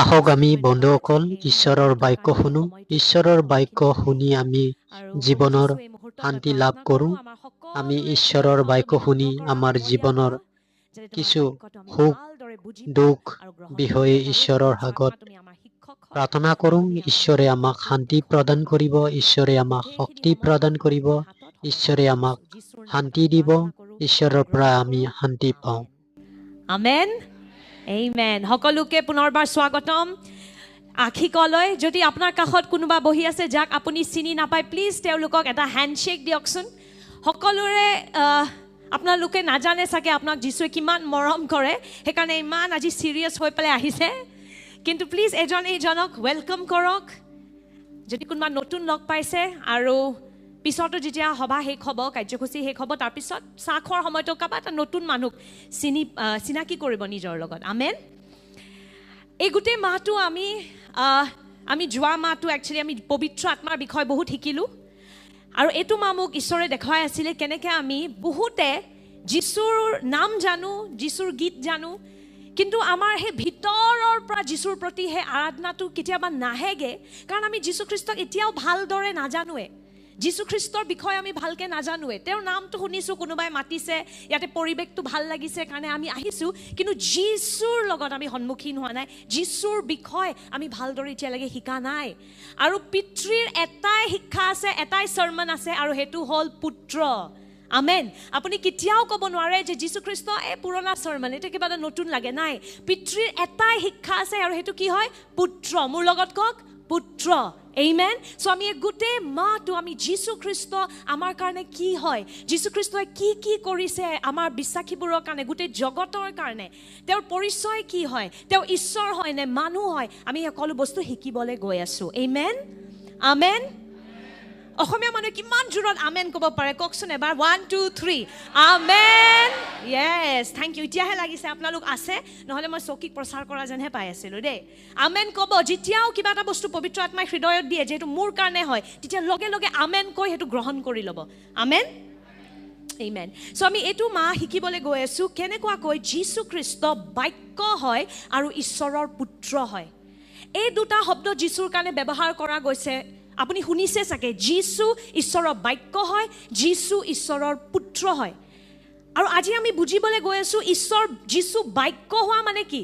আহক আমি বন্ধুসকল ঈশ্বৰৰ বাক্য শুনো। ঈশ্বৰৰ বাক্য শুনি আমি জীৱনৰ শান্তি লাভ কৰোঁ। আমি ঈশ্বৰৰ বাক্য শুনি আমাৰ জীৱনৰ কিছু সুখ দুখ বিষয়ে ঈশ্বৰৰ আগত প্ৰাৰ্থনা কৰোঁ। ঈশ্বৰে আমাক শান্তি প্ৰদান কৰিব, ঈশ্বৰে আমাক শক্তি প্ৰদান কৰিব, ঈশ্বৰে আমাক শান্তি দিব, ঈশ্বৰৰ পৰা আমি শান্তি পাওঁ। আমেন এইমেন। সকলোকে পুনৰবাৰ স্বাগতম আশিকলৈ। যদি আপোনাৰ কাষত কোনোবা বহি আছে যাক আপুনি চিনি নাপায়, প্লিজ তেওঁলোকক এটা হেণ্ডশ্বেক দিয়কচোন। সকলোৰে আপোনালোকে নাজানে চাগে আপোনাক যীশুৱে কিমান মৰম কৰে, সেইকাৰণে ইমান আজি চিৰিয়াছ হৈ পেলাই আহিছে। কিন্তু প্লিজ এজন এইজনক ৱেলকাম কৰক। যদি কোনোবা নতুন লগ পাইছে আৰু পিছতো যেতিয়া সভা শেষ হ'ব, কাৰ্যসূচী শেষ হ'ব, তাৰপিছত চাহ খোৱাৰ সময়তো কাৰোবাৰ এটা নতুন মানুহক চিনাকি কৰিব নিজৰ লগত। আমেন। এই গোটেই মাহটো আমি যোৱা মাহটো একচুৱেলি আমি পবিত্ৰ আত্মাৰ বিষয়ে বহুত শিকিলোঁ। আৰু এইটো মাহ মোক ঈশ্বৰে দেখুৱাই আছিলে কেনেকৈ আমি বহুতে যীশুৰ নাম জানো, যীশুৰ গীত জানো, কিন্তু আমাৰ সেই ভিতৰৰ পৰা যীশুৰ প্ৰতি সেই আৰাধনাটো কেতিয়াবা নাহেগৈ, কাৰণ আমি যীশুখ্ৰীষ্টক এতিয়াও ভালদৰে নাজানোৱে। যীশুখ্ৰীষ্টৰ বিষয়ে আমি ভালকৈ নাজানোৱে। তেওঁৰ নামটো শুনিছোঁ, কোনোবাই মাতিছে, ইয়াতে পৰিৱেশটো ভাল লাগিছে কাৰণে আমি আহিছোঁ, কিন্তু যীশুৰ লগত আমি সন্মুখীন হোৱা নাই। যীশুৰ বিষয়ে আমি ভালদৰে এতিয়ালৈকে শিকা নাই। আৰু পিতৃৰ এটাই শিক্ষা আছে, এটাই চাৰ্মন আছে, আৰু সেইটো হ'ল পুত্ৰ। আমেন। আপুনি কেতিয়াও ক'ব নোৱাৰে যে যীশুখ্ৰীষ্ট এই পুৰণা চাৰ্মন, এইটো কিবা এটা নতুন লাগে। নাই, পিতৃৰ এটাই শিক্ষা আছে, আৰু সেইটো কি হয়? পুত্ৰ। মোৰ লগত কওক, পুত্ৰ। এইমেন। চ' আমি গোটেই মাহটো আমি যীশুখ্ৰীষ্ট আমাৰ কাৰণে কি হয়, যীশুখ্ৰীষ্টই কি কি কৰিছে আমাৰ বিশ্বাসীবোৰৰ কাৰণে, গোটেই জগতৰ কাৰণে, তেওঁৰ পৰিচয় কি হয়, তেওঁ ঈশ্বৰ হয় নে মানুহ হয়, আমি সকলো বস্তু শিকিবলৈ গৈ আছোঁ। এইমেন। আমেন। অসমীয়া মানুহে কিমান জোৰত আমেন ক'ব পাৰে কওকচোন এবাৰ। 1 2 3 আমেন। য়েছ, থেংক ইউ। এতিয়াহে লাগিছে আপোনালোক আছে, নহ'লে মই চকীক প্ৰচাৰ কৰা যেনহে পাই আছিলোঁ দেই। আমেন ক'ব। যেতিয়াও কিবা এটা বস্তু পবিত্ৰ আত্মাই হৃদয়ত দিয়ে যিহেতু মোৰ কাৰণে হয়, তেতিয়া লগে লগে আমেন কৈ সেইটো গ্ৰহণ কৰি ল'ব। আমেন। আমেন। চ' আমি এইটো মাহ শিকিবলৈ গৈ আছোঁ কেনেকুৱাকৈ যীশুখ্ৰীষ্ট বাক্য হয় আৰু ঈশ্বৰৰ পুত্ৰ হয়। এই দুটা শব্দ যীশুৰ কাৰণে ব্যৱহাৰ কৰা গৈছে। আপুনি শুনিছে চাগে, যীশু ঈশ্বৰৰ বাক্য হয়, যীশু ঈশ্বৰৰ পুত্ৰ হয়। আৰু আজি আমি বুজিবলৈ গৈ আছোঁ যীশু বাক্য হোৱা মানে কি,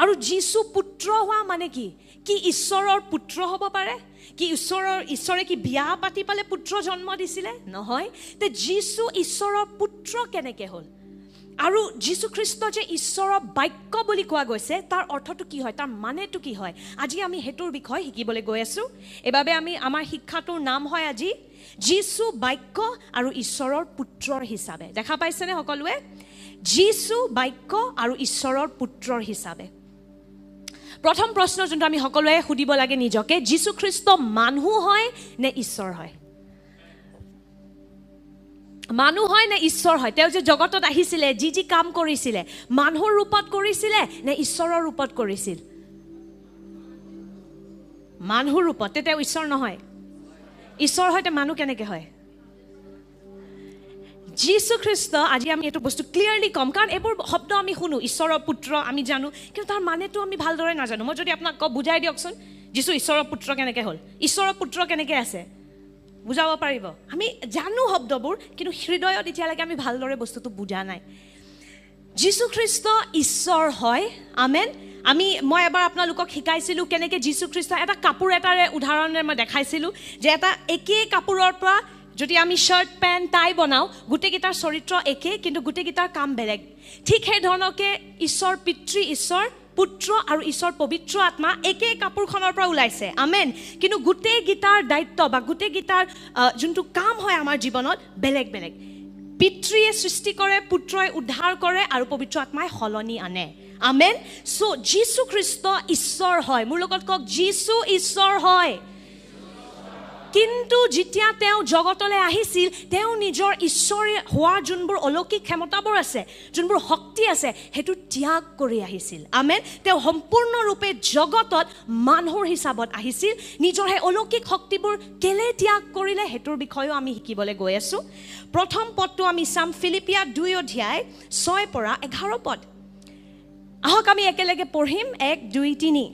আৰু যীশু পুত্ৰ হোৱা মানে কি। কি ঈশ্বৰৰ পুত্ৰ হ'ব পাৰে? কি ঈশ্বৰে কি বিয়া পাতি পালে পুত্ৰ জন্ম দিছিলে? নহয়। তে যীশু ঈশ্বৰৰ পুত্ৰ কেনেকৈ হ'ল? আৰু যীশুখ্ৰীষ্ট যে ঈশ্বৰৰ বাক্য বুলি কোৱা গৈছে, তাৰ অৰ্থটো কি হয়, তাৰ মানেটো কি হয়, আজি আমি সেইটোৰ বিষয়ে শিকিবলৈ গৈ আছোঁ। এইবাবে আমাৰ শিক্ষাটোৰ নাম হয় আজি যীশু বাক্য আৰু ঈশ্বৰৰ পুত্ৰৰ হিচাপে। দেখা পাইছেনে সকলোৱে? যীশু বাক্য আৰু ঈশ্বৰৰ পুত্ৰৰ হিচাপে। প্ৰথম প্ৰশ্ন যোনটো আমি সকলোৱে সুধিব লাগে নিজকে, যীশুখ্ৰীষ্ট মানুহ হয় নে ঈশ্বৰ হয়? মানুহ হয় নে ঈশ্বৰ হয়? তেওঁ যে জগতত আহিছিলে, যি যি কাম কৰিছিলে, মানুহৰ ৰূপত কৰিছিলে নে ঈশ্বৰৰ ৰূপত কৰিছিল? মানুহৰ ৰূপত। তেওঁ ঈশ্বৰ নহয়। ঈশ্বৰ হয়তো মানুহ কেনেকৈ হয়? যীশুখ্ৰীষ্ট, আজি আমি এইটো বস্তু ক্লিয়াৰলি ক'ম, কাৰণ এইবোৰ শব্দ আমি শুনো, ঈশ্বৰৰ পুত্ৰ আমি জানো, কিন্তু তাৰ মানেটো আমি ভালদৰে নাজানো। মই যদি আপোনাক কওঁ, বুজাই দিয়কচোন, যীশু ঈশ্বৰৰ পুত্ৰ কেনেকৈ হ'ল, ঈশ্বৰৰ পুত্ৰ কেনেকৈ আছে, বুজাব পাৰিব? আমি জানো শব্দবোৰ, কিন্তু হৃদয়ত এতিয়ালৈকে আমি ভালদৰে বস্তুটো বুজা নাই। যীশুখ্ৰীষ্ট ঈশ্বৰ হয়। আমেন। মই এবাৰ আপোনালোকক শিকাইছিলোঁ কেনেকৈ যীশুখ্ৰীষ্ট এটা কাপোৰ এটাৰে উদাহৰণে মই দেখাইছিলোঁ যে এটা একেই কাপোৰৰ পৰা যদি আমি শ্বাৰ্ট পেণ্ট টাই বনাওঁ, গোটেইকেইটাৰ চৰিত্ৰ একে, কিন্তু গোটেইকেইটাৰ কাম বেলেগ। ঠিক সেই ধৰণকে ঈশ্বৰ পিতৃ, ঈশ্বৰ পুত্ৰ আৰু ঈশ্বৰ পবিত্ৰ আত্মা একেই কাপোৰখনৰ পৰা ওলাইছে। আমেন। কিন্তু গোটেইকেইটাৰ দায়িত্ব বা গোটেইকেইটাৰ যোনটো কাম হয় আমাৰ জীৱনত বেলেগ বেলেগ। পিতৃয়ে সৃষ্টি কৰে, পুত্ৰই উদ্ধাৰ কৰে, আৰু পবিত্ৰ আত্মাই সলনি আনে। আমেন। চ' যীশুখ্ৰীষ্ট ঈশ্বৰ হয়। মোৰ লগত কওক, যীশু ঈশ্বৰ হয়। কিন্তু যেতিয়া তেওঁ জগতলৈ আহিছিল, তেওঁ নিজৰ ঈশ্বৰী হোৱাৰ যোনবোৰ অলৌকিক ক্ষমতাবোৰ আছে, যোনবোৰ শক্তি আছে, সেইটো ত্যাগ কৰি আহিছিল। আমেন। তেওঁ সম্পূৰ্ণৰূপে জগতত মানুহৰ হিচাপত আহিছিল। নিজৰ সেই অলৌকিক শক্তিবোৰ কেলে ত্যাগ কৰিলে, সেইটোৰ বিষয়েও আমি শিকিবলৈ গৈ আছোঁ। প্ৰথম পদটো আমি চাম, ফিলিপিয়া 2 অধ্যায় 6 পৰা 11 পদ। আহক আমি একেলগে পঢ়িম 1 2 3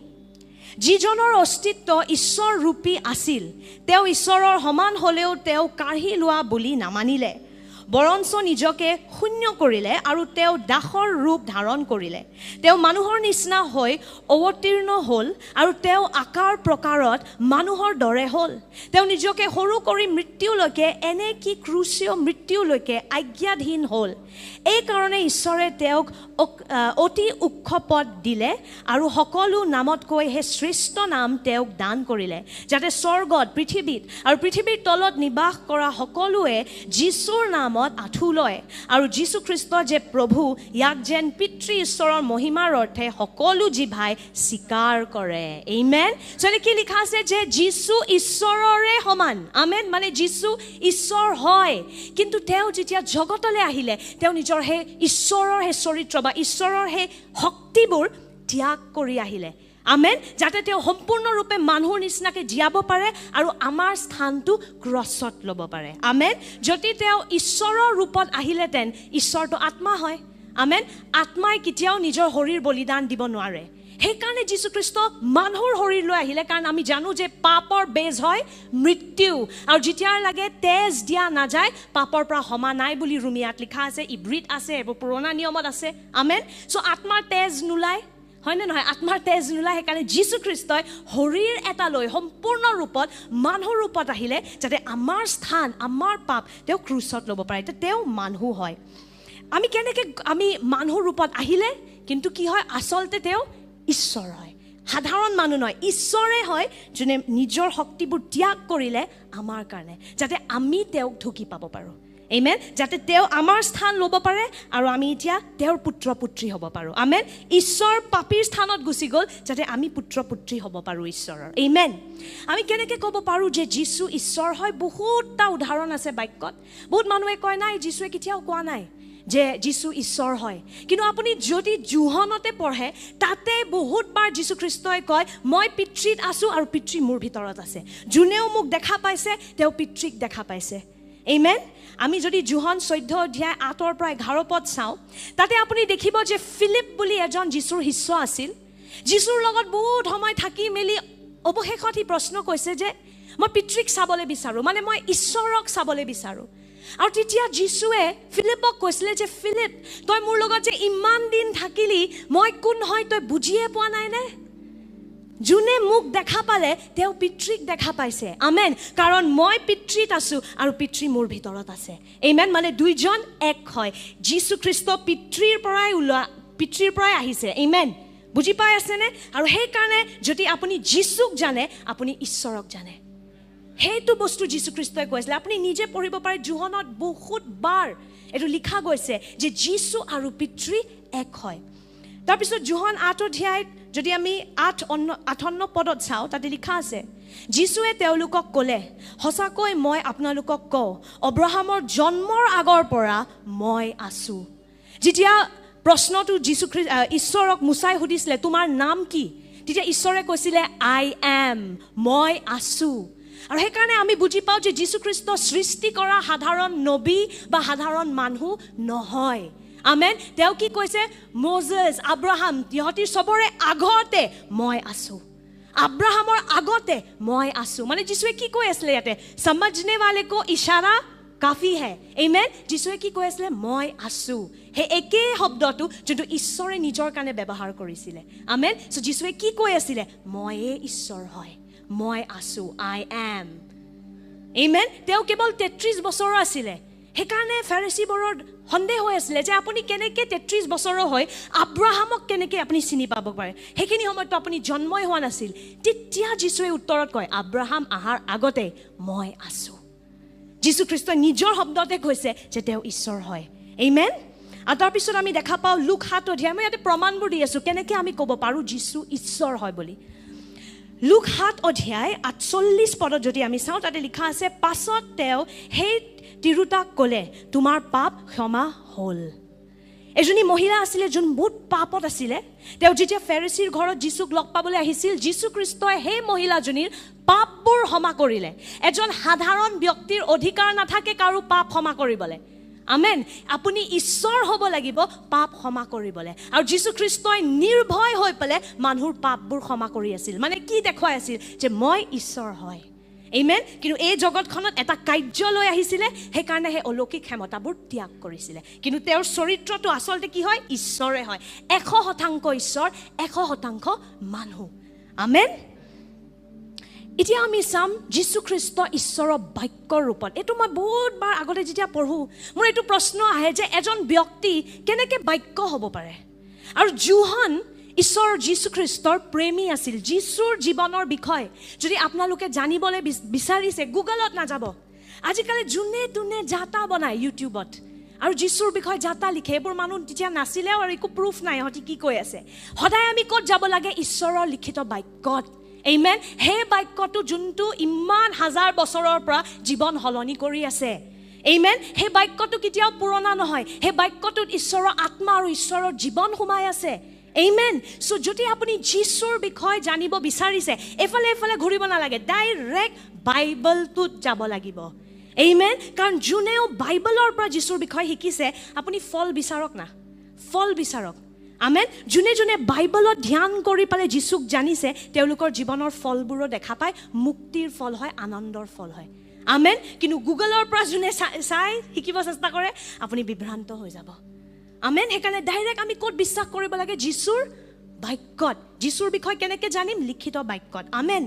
যিজনৰ অস্তিত্ব ঈশ্বৰ ৰূপী আছিল তেওঁ ঈশ্বৰৰ সমান হ'লেও তেওঁ কাঢ়ি লোৱা বুলি নামানিলে বৰঞ্চ নিজকে শূন্য কৰিলে আৰু তেওঁ দাসৰ ৰূপ ধাৰণ কৰিলে তেওঁ মানুহৰ নিচিনা হৈ অৱতীৰ্ণ হ'ল আৰু তেওঁ আকাৰ প্ৰকাৰত মানুহৰ দৰে হ'ল তেওঁ নিজকে সৰু কৰি মৃত্যুলৈকে এনে কি ক্ৰুচীয় মৃত্যুলৈকে আজ্ঞাধীন হ'ল এই কাৰণে ঈশ্বৰে তেওঁক অতি উচ্চ পদ দিলে আৰু সকলো নামতকৈ হে শ্ৰেষ্ঠ নাম তেওঁক দান কৰিলে যাতে স্বৰ্গত পৃথিৱীত আৰু পৃথিৱীৰ তলত নিবাস কৰা সকলোৱে যীশুৰ নামত আঁঠু লয় আৰু যীশু খ্ৰীষ্ট যে প্ৰভু ইয়াক যেন পিতৃ ঈশ্বৰৰ মহিমাৰ অৰ্থে সকলো জিভাই স্বীকাৰ কৰে আমেন সলে কি লিখা আছে যে যীশু ঈশ্বৰৰে সমান আমেন মানে যীশু ঈশ্বৰ হয় কিন্তু তেওঁ যেতিয়া জগতলৈ আহিলে তেওঁ নিজৰ হে ঈশ্বৰৰ হে চৰিত্ৰ বা ঈশ্বৰৰ হে শক্তিবোৰ ত্যাগ কৰি আহিলে আমেন যাতে তেওঁ সম্পূৰ্ণৰূপে মানুহৰ নিচিনাকে জীয়াব পাৰে আৰু আমাৰ স্থানটো ক্ৰছত ল'ব পাৰে আমেন যদি তেওঁ ঈশ্বৰৰ ৰূপত আহিলেতেন ঈশ্বৰটো আত্মা হয় আমেন আত্মাই কেতিয়াও নিজৰ শৰীৰ বলিদান দিব নোৱাৰে সেইকাৰণে যীশু খ্ৰীষ্ট মানুহৰ শৰীৰ লৈ আহিলে কাৰণ আমি জানো যে পাপৰ বেজ হয় মৃত্যু আৰু যেতিয়াৰ লাগে তেজ দিয়া নাযায় পাপৰ পৰা ক্ষমা নাই বুলি ৰোমিয়াত লিখা আছে ইব্ৰীত আছে এইবোৰ পুৰণা নিয়মত আছে আমেন সো আত্মাৰ তেজ নোলায় হয় না নহয় আত্মাৰ তেজ নোলায় সেইকাৰণে যীশু খ্ৰীষ্টই শৰীৰ এটা লৈ সম্পূৰ্ণ ৰূপত মানুহৰ ৰূপত আহিলে যাতে আমাৰ স্থান আমাৰ পাপ তেওঁ ক্ৰুচত ল'ব পাৰে তেওঁ মানুহ হয় আমি কেনেকৈ আমি মানুহৰ ৰূপত আহিলে কিন্তু কি হয় আচলতে তেওঁ ঈশ্বৰ হয় সাধাৰণ মানুহ নহয় ঈশ্বৰে হয় যোনে নিজৰ শক্তিবোৰ ত্যাগ কৰিলে আমাৰ কাৰণে যাতে আমি তেওঁক ঢুকি পাব পাৰোঁ আমেন যাতে তেওঁ আমাৰ স্থান ল'ব পাৰে আৰু আমি এতিয়া তেওঁৰ পুত্ৰ পুত্ৰী হ'ব পাৰোঁ আমেন ঈশ্বৰ পাপীৰ স্থানত গুচি গ'ল যাতে আমি পুত্ৰ পুত্ৰী হ'ব পাৰোঁ ঈশ্বৰৰ আমেন আমি কেনেকৈ ক'ব পাৰোঁ যে যীশু ঈশ্বৰ হয় বহুতটা উদাহৰণ আছে বাক্যত বহুত মানুহে কয় নাই যীশুৱে কেতিয়াও কোৱা নাই যে যীশু ঈশ্বৰ হয় কিন্তু আপুনি যদি জোহনতে পঢ়ে তাতে বহুতবাৰ যীশু খ্ৰীষ্টই কয় মই পিতৃত আছোঁ আৰু পিতৃ মোৰ ভিতৰত আছে যোনেও মোক দেখা পাইছে তেওঁ পিতৃক দেখা পাইছে আমেন আমি যদি জোহন 14 অধ্যায় 8 পৰা 11 পদ চাওঁ তাতে আপুনি দেখিব যে ফিলিপ বুলি এজন যীশুৰ শিষ্য আছিল যীশুৰ লগত বহুত সময় থাকি মেলি অৱশেষত সি প্ৰশ্ন কৈছে যে মই পিতৃক চাবলৈ বিচাৰোঁ মানে মই ঈশ্বৰক চাবলৈ বিচাৰোঁ আৰু তেতিয়া যীশুৱে ফিলিপক কৈছিলে যে ফিলিপ তই মোৰ লগত যে ইমান দিন থাকিলি মই কোন হয় তই বুজিয়ে পোৱা নাই নে যোনে মোক দেখা পালে তেওঁ পিতৃক দেখা পাইছে আমেন কাৰণ মই পিতৃত আছোঁ আৰু পিতৃ মোৰ ভিতৰত আছে আমেন মানে দুইজন এক হয় যীশু খ্ৰীষ্ট পিতৃৰ পৰাই আহিছে আমেন বুজি পাই আছেনে আৰু সেইকাৰণে যদি আপুনি যীশুক জানে আপুনি ঈশ্বৰক জানে সেইটো বস্তু যীশু খ্ৰীষ্টই কৈছিলে আপুনি নিজে পঢ়িব পাৰে জোহনত বহুত বাৰ এইটো লিখা গৈছে যে যীশু আৰু পিতৃ এক হয় তাৰপিছত জোহন 8 অধ্যায়ত যদি আমি 58 পদত চাওঁ তাতে লিখা আছে যীশুৱে তেওঁলোকক ক'লে সঁচাকৈ মই আপোনালোকক কওঁ অব্ৰাহামৰ জন্মৰ আগৰ পৰা মই আছোঁ যেতিয়া প্ৰশ্নটো যীশু ঈশ্বৰক মুচাই সুধিছিলে তোমাৰ নাম কি তেতিয়া ঈশ্বৰে কৈছিলে আই এম মই আছোঁ আৰু সেইকাৰণে আমি বুজি পাওঁ যে যীশু খ্ৰীষ্ট সৃষ্টি কৰা সাধাৰণ নবী বা সাধাৰণ মানুহ নহয় আমেন তেওঁ কি কৈছে মোজেছ আব্ৰাহাম ইহঁতিৰ চবৰে আগতে মই আছোঁ আব্ৰাহামৰ আগতে মই আছোঁ মানে যীশুৱে কি কৈ আছিলে ইয়াতে সমঝনে वाले को ইশাৰা কাফি হে আমেন যীশুৱে কি কৈ আছিলে মই আছোঁ সেই একে শব্দটো যোনটো ঈশ্বৰে নিজৰ কাৰণে ব্যৱহাৰ কৰিছিলে আমেন সো যীশুৱে কি কৈ আছিলে ময়ে ঈশ্বৰ হয় মই আছোঁ আই এম আমেন তেওঁ কেৱল 33 বছৰৰ আছিলে সেইকাৰণে ফাৰিসীবোৰৰ সন্দেহ হৈ আছিলে যে আপুনি কেনেকৈ 33 বছৰৰ হয় আব্ৰাহামক কেনেকৈ আপুনি চিনি পাব পাৰে সেইখিনি সময়তো আপুনি জন্মই হোৱা নাছিল তেতিয়া যীশুৱে উত্তৰত কয় আব্ৰাহাম আহাৰ আগতে মই আছোঁ যীশু খ্ৰীষ্টই নিজৰ শব্দতে কৈছে যে তেওঁ ঈশ্বৰ হয় আমেন আৰু তাৰপিছত আমি দেখা পাওঁ লুক 7 অধ্যায় মই ইয়াতে প্ৰমাণবোৰ দি আছোঁ কেনেকৈ আমি ক'ব পাৰোঁ যীশু ঈশ্বৰ হয় বুলি লুক 7 অধ্যায় 48 পদত যদি আমি চাওঁ তাতে লিখা আছে পাছত তেওঁ সেই তিৰোতাক ক'লে তোমাৰ পাপ ক্ষমা হ'ল এজনী মহিলা আছিলে যোন বহুত পাপত আছিলে তেওঁ যেতিয়া ফেৰিসীৰ ঘৰত যীশুক লগ পাবলৈ আহিছিল যীশু খ্ৰীষ্টই সেই মহিলাজনীৰ পাপবোৰ ক্ষমা কৰিলে এজন সাধাৰণ ব্যক্তিৰ অধিকাৰ নাথাকে কাৰো পাপ ক্ষমা কৰিবলৈ আমেন আপুনি ঈশ্বৰ হ'ব লাগিব পাপ ক্ষমা কৰিবলৈ আৰু যীশু খ্ৰীষ্টই নিৰ্ভয় হৈ পেলাই মানুহৰ পাপবোৰ ক্ষমা কৰি আছিল মানে কি দেখুৱাই আছিল যে মই ঈশ্বৰ হয় আমেন কিন্তু এই জগতখনত এটা কাৰ্যলৈ আহিছিলে সেইকাৰণে সেই অলৌকিক ক্ষমতাবোৰ ত্যাগ কৰিছিলে কিন্তু তেওঁৰ চৰিত্ৰটো আচলতে কি হয় ঈশ্বৰে হয় 100% ঈশ্বৰ 100% মানুহ আমেন এতিয়া আমি চাম যীশু খ্ৰীষ্ট ঈশ্বৰৰ বাক্যৰ ৰূপত এইটো মই বহুতবাৰ আগতে যেতিয়া পঢ়ো মোৰ এইটো প্ৰশ্ন আহে যে এজন ব্যক্তি কেনেকৈ বাক্য হ'ব পাৰে আৰু যোহন ঈশ্বৰ যীশু খ্ৰীষ্টৰ প্ৰেমী আছিল যীশুৰ জীৱনৰ বিষয় যদি আপোনালোকে জানিবলৈ বিচাৰিছে গুগলত নাযাব আজিকালি যোনে তোনে যাতা বনায় ইউটিউবত আৰু যীশুৰ বিষয়ে যাতা লিখে এইবোৰ মানুহ তেতিয়া নাছিলেও আৰু একো প্ৰুফ নাই সিহঁতি কি কৈ আছে সদায় আমি ক'ত যাব লাগে ঈশ্বৰৰ লিখিত বাক্যত আমেন সেই বাক্যটো যোনটো ইমান হাজাৰ বছৰৰ পৰা জীৱন সলনি কৰি আছে আমেন সেই বাক্যটো কেতিয়াও পুৰণা নহয় সেই বাক্যটোত ঈশ্বৰৰ আত্মা আৰু ঈশ্বৰৰ জীৱন সোমাই আছে আমেন সো যদি আপুনি যীশুৰ বিষয়ে জানিব বিচাৰিছে এফালে এফালে ঘূৰিব নালাগে ডাইৰেক্ট বাইবেলটোত যাব লাগিব আমেন কাৰণ যোনেও বাইবেলৰ পৰা যীশুৰ বিষয়ে শিকিছে আপুনি ফল বিচাৰক না ফল বিচাৰক আমেন যোনে যোনে বাইবেলত ধ্যান কৰি পালে যীশুক জানিছে তেওঁলোকৰ জীৱনৰ ফলবোৰো দেখা পায় মুক্তিৰ ফল হয় আনন্দৰ ফল হয় আমেন কিন্তু গুগলৰ পৰা যোনে চাই শিকিব চেষ্টা কৰে আপুনি বিভ্ৰান্ত হৈ যাব আমেন সেইকাৰণে ডাইৰেক্ট আমি ক'ত বিশ্বাস কৰিব লাগে যীশুৰ বাক্যত যীশুৰ বিষয়ে কেনেকৈ জানিম লিখিত বাক্যত আমেন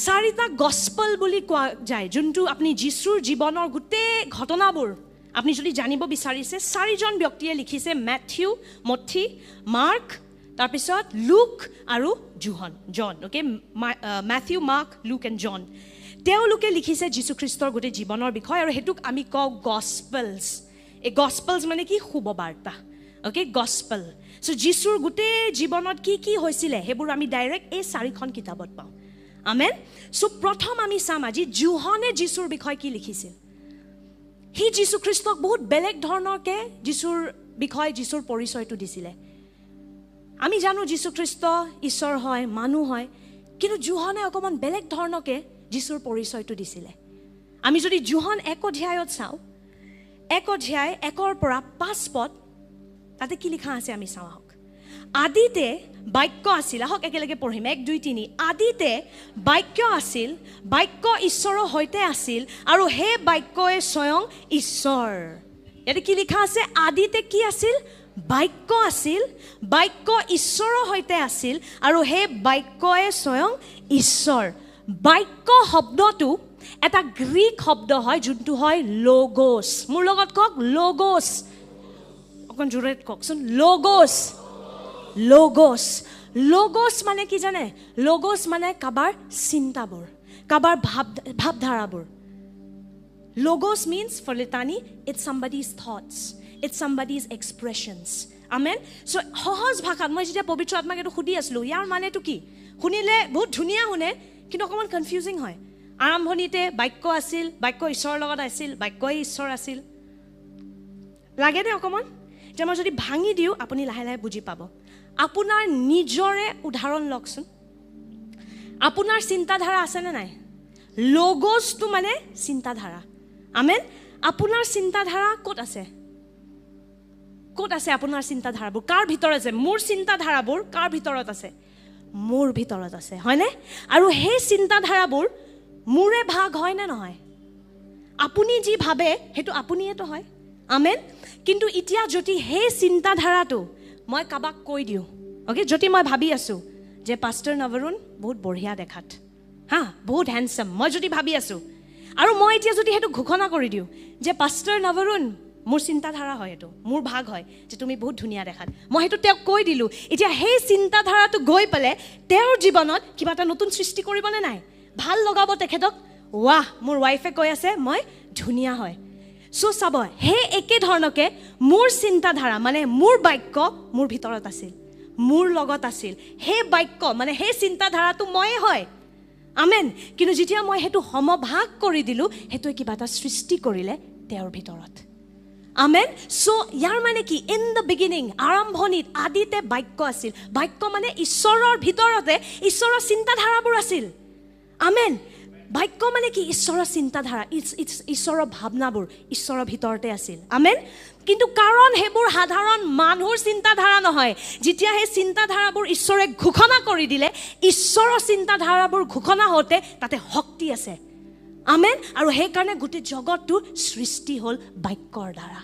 4টা গস্পেল বুলি কোৱা যায় যোনটো আপুনি যীশুৰ জীৱনৰ গোটেই ঘটনাবোৰ আপুনি যদি জানিব বিচাৰিছে 4জন ব্যক্তিয়ে লিখিছে মেথিউ মথি মাৰ্ক তাৰপিছত লুক আৰু John okay Matthew Mark Luke and John তেওঁলোকে লিখিছে যীশু খ্ৰীষ্টৰ গোটেই জীৱনৰ বিষয়ে আৰু সেইটোক আমি কওঁ গস্পেলছ এই গস্পেলছ মানে কি শুভবাৰ্তা ওকে গস্পেল সো যীশুৰ গোটেই জীৱনত কি কি হৈছিলে সেইবোৰ আমি ডাইৰেক্ট এই 4খন কিতাপত পাওঁ আমেন সো প্ৰথম আমি চাম আজি যোহনে যীশুৰ বিষয়ে কি লিখিছিল সি যীশু খ্ৰীষ্টক বহুত বেলেগ ধৰণৰকৈ যীশুৰ বিষয়ে যীশুৰ পৰিচয়টো দিছিলে আমি জানো যীশু খ্ৰীষ্ট ঈশ্বৰ হয় মানুহ হয় কিন্তু যোহনে অকণমান বেলেগ ধৰণৰকৈ যীশুৰ পৰিচয়টো দিছিলে আমি যদি যোহন 1 অধ্যায়ত চাওঁ 1 অধ্যায় 1ৰ পৰা 5 পদ তাতে কি লিখা আছে আমি চাওঁ আহক আদিতে বাক্য আছিল আহক একেলগে পঢ়িম 1 2 3 আদিতে বাক্য আছিল বাক্য ঈশ্বৰৰ সৈতে আছিল আৰু সেই বাক্যই স্বয়ং ঈশ্বৰ ইয়াতে কি লিখা আছে আদিতে কি আছিল বাক্য আছিল বাক্য ঈশ্বৰৰ সৈতে আছিল আৰু সেই বাক্যই স্বয়ং ঈশ্বৰ বাক্য শব্দটো এটা গ্ৰীক শব্দ হয় যোনটো হয় লগোছ মোৰ লগত কওক লগোছ অকণ জোৰে কওকচোন লগোছ লগোছ লগোছ মানে কি জানে লগোছ মানে কাবাৰ চিন্তাবোৰ কাবাৰ ভাৱধাৰাবোৰ লগোছ মিন্স ফলিতানি it's somebody's thoughts it's somebody's expressions amen so সহজ ভাষাত মই যেতিয়া পবিত্ৰ আত্মাক এইটো সুধি আছিলোঁ ইয়াৰ মানেটো কি শুনিলে বহুত ধুনীয়া শুনে কিন্তু অকণমান কনফিউজিং হয় আৰম্ভণিতে বাক্য আছিল বাক্য ঈশ্বৰৰ লগত আছিল বাক্যই ঈশ্বৰ আছিল লাগে নে অকণমান এতিয়া মই যদি ভাঙি দিওঁ আপুনি লাহে লাহে বুজি পাব আপোনাৰ নিজৰে উদাহৰণ লওকচোন আপোনাৰ চিন্তাধাৰা আছেনে নাই লগোছটো মানে চিন্তাধাৰা আমেন আপোনাৰ চিন্তাধাৰা ক'ত আছে আপোনাৰ চিন্তাধাৰাবোৰ কাৰ ভিতৰত আছে মোৰ চিন্তাধাৰাবোৰ কাৰ ভিতৰত আছে মোৰ ভিতৰত আছে হয়নে আৰু সেই চিন্তাধাৰাবোৰ মোৰে ভাগ হয় নে নহয় আপুনি যি ভাবে সেইটো আপুনিয়েতো হয় আমেন কিন্তু এতিয়া যদি সেই চিন্তাধাৰাটো মই কাবাক কৈ দিওঁ ওকে যদি মই ভাবি আছোঁ যে পাষ্টাৰ নৱৰুণ বহুত বঢ়িয়া দেখাত হা বহুত হেণ্ডচাম মই যদি ভাবি আছোঁ আৰু মই এতিয়া যদি সেইটো ঘোষণা কৰি দিওঁ যে পাষ্টাৰ নৱৰুণ মোৰ চিন্তাধাৰা হয় এইটো মোৰ ভাগ হয় যে তুমি বহুত ধুনীয়া দেখাত মই সেইটো তেওঁক কৈ দিলোঁ এতিয়া সেই চিন্তাধাৰাটো গৈ পেলাই তেওঁৰ জীৱনত কিবা এটা নতুন সৃষ্টি কৰিবনে নাই ভাল লগাব তেখেতক ৱাহ মোৰ ৱাইফে কৈ আছে মই ধুনীয়া হয় সো চাব সেই একে ধৰণকে মোৰ চিন্তাধাৰা মানে মোৰ বাক্য মোৰ ভিতৰত আছিল মোৰ লগত আছিল সেই বাক্য মানে সেই চিন্তাধাৰাটো ময়ে হয় আমেন কিন্তু যেতিয়া মই সেইটো সমভাগ কৰি দিলোঁ সেইটোৱে কিবা এটা সৃষ্টি কৰিলে তেওঁৰ ভিতৰত আমেন সো ইয়াৰ মানে কি ইন দ্য বিগিনিং আৰম্ভণিত আদিতে বাক্য আছিল বাক্য মানে ঈশ্বৰৰ ভিতৰতে ঈশ্বৰৰ চিন্তাধাৰাবোৰ আছিল আমেন বাক্য মানে কি? ঈশ্বৰৰ চিন্তাধাৰা, ঈশ্বৰৰ ভাৱনাবোৰ ঈশ্বৰৰ ভিতৰতে আছিল। আমেন। কিন্তু কাৰণ সেইবোৰ সাধাৰণ মানুহৰ চিন্তাধাৰা নহয়। যেতিয়া সেই চিন্তাধাৰাবোৰ ঈশ্বৰে ঘোষণা কৰি দিলে, ঈশ্বৰৰ চিন্তাধাৰাবোৰ ঘোষণা হওঁতে তাতে শক্তি আছে। আমেন। আৰু সেইকাৰণে গোটেই জগতটো সৃষ্টি হ'ল বাক্যৰ দ্বাৰা।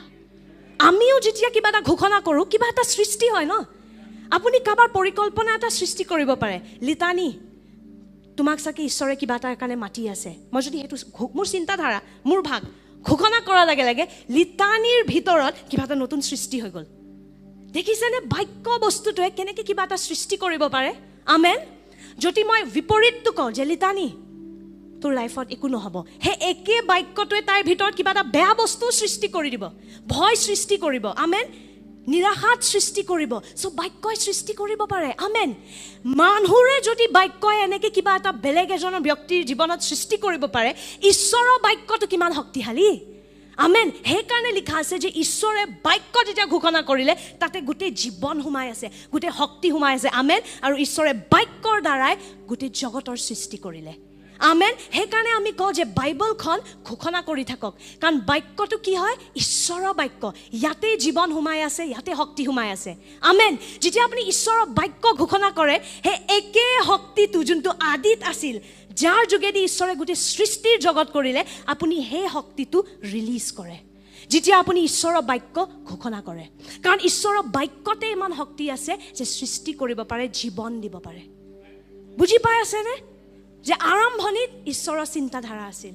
আমিও যেতিয়া কিবা এটা ঘোষণা কৰোঁ, কিবা এটা সৃষ্টি হয় ন। আপুনি কাৰোবাৰ পৰিকল্পনা এটা সৃষ্টি কৰিব পাৰে। লিতানি, তোমাক চাগে ঈশ্বৰে কিবা এটাৰ কাৰণে মাতি আছে। মই যদি সেইটো মোৰ চিন্তাধাৰা, মোৰ ভাগ ঘোষণা কৰাৰ লগে লগে লিতানিৰ ভিতৰত কিবা এটা নতুন সৃষ্টি হৈ গ'ল। দেখিছেনে বাক্য বস্তুটোৱে কেনেকৈ কিবা এটা সৃষ্টি কৰিব পাৰে? আমেন। যদি মই বিপৰীতটো কওঁ যে লিতানি, তোৰ লাইফত একো নহ'ব, সেই একে বাক্যটোৱে তাৰ ভিতৰত কিবা এটা বেয়া বস্তু সৃষ্টি কৰি দিব, ভয় সৃষ্টি কৰিব। আমেন। নিৰাশাত সৃষ্টি কৰিব। চ' বাক্যই সৃষ্টি কৰিব পাৰে। আমেন। মানুহৰে যদি বাক্যই এনেকৈ কিবা এটা বেলেগ এজনৰ ব্যক্তিৰ জীৱনত সৃষ্টি কৰিব পাৰে, ঈশ্বৰৰ বাক্যটো কিমান শক্তিশালী। আমেন। সেইকাৰণে লিখা আছে যে ঈশ্বৰে বাক্য যেতিয়া ঘোষণা কৰিলে তাতে গোটেই জীৱন সোমাই আছে, গোটেই শক্তি সোমাই আছে। আমেন। আৰু ঈশ্বৰে বাক্যৰ দ্বাৰাই গোটেই জগতৰ সৃষ্টি কৰিলে। আমেন। সেইকাৰণে আমি কওঁ যে বাইবলখন ঘোষণা কৰি থাকক, কাৰণ বাক্যটো কি হয়? ঈশ্বৰৰ বাক্য। ইয়াতে জীৱন সোমাই আছে, ইয়াতে শক্তি সোমাই আছে। আমেন। যেতিয়া আপুনি ঈশ্বৰৰ বাক্য ঘোষণা কৰে, সেই একে শক্তিটো যোনটো আদিত আছিল, যাৰ যোগেদি ঈশ্বৰে গোটেই সৃষ্টিৰ জগত কৰিলে, আপুনি সেই শক্তিটো ৰিলিজ কৰে যেতিয়া আপুনি ঈশ্বৰৰ বাক্য ঘোষণা কৰে। কাৰণ ঈশ্বৰৰ বাক্যতে ইমান শক্তি আছে যে সৃষ্টি কৰিব পাৰে, জীৱন দিব পাৰে। বুজি পাই আছেনে? যে আৰম্ভণিত ঈশ্বৰৰ চিন্তাধাৰা আছিল।